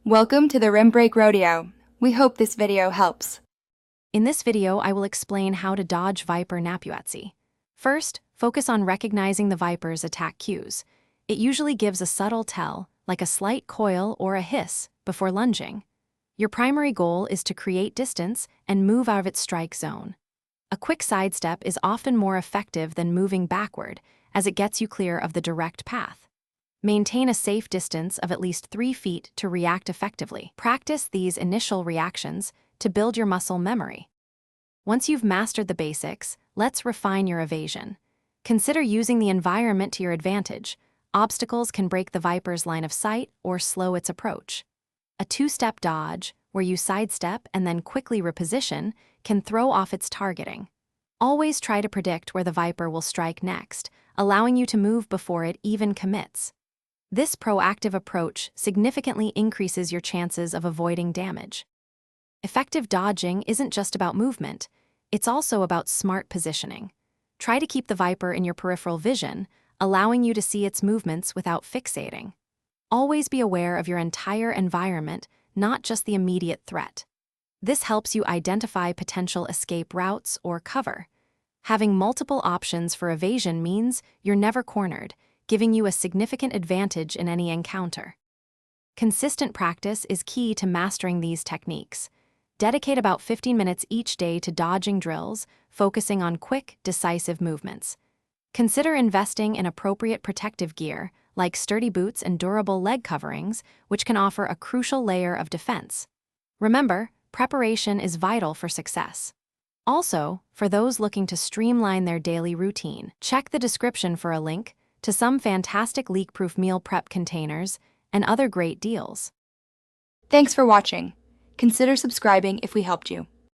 Welcome to the Rim Break Rodeo. We hope this video helps. In this video, I will explain how to dodge Viper Napuatzi. First, focus on recognizing the Viper's attack cues. It usually gives a subtle tell, like a slight coil or a hiss, before lunging. Your primary goal is to create distance and move out of its strike zone. A quick sidestep is often more effective than moving backward, as it gets you clear of the direct path. Maintain a safe distance of at least 3 feet to react effectively. Practice these initial reactions to build your muscle memory. Once you've mastered the basics, let's refine your evasion. Consider using the environment to your advantage. Obstacles can break the Viper's line of sight or slow its approach. A 2-step dodge, where you sidestep and then quickly reposition, can throw off its targeting. Always try to predict where the Viper will strike next, allowing you to move before it even commits. This proactive approach significantly increases your chances of avoiding damage. Effective dodging isn't just about movement, it's also about smart positioning. Try to keep the Viper in your peripheral vision, allowing you to see its movements without fixating. Always be aware of your entire environment, not just the immediate threat. This helps you identify potential escape routes or cover. Having multiple options for evasion means you're never cornered, giving you a significant advantage in any encounter. Consistent practice is key to mastering these techniques. Dedicate about 15 minutes each day to dodging drills, focusing on quick, decisive movements. Consider investing in appropriate protective gear, like sturdy boots and durable leg coverings, which can offer a crucial layer of defense. Remember, preparation is vital for success. Also, for those looking to streamline their daily routine, check the description for a link to some fantastic leak-proof meal prep containers and other great deals. Thanks for watching. Consider subscribing if we helped you.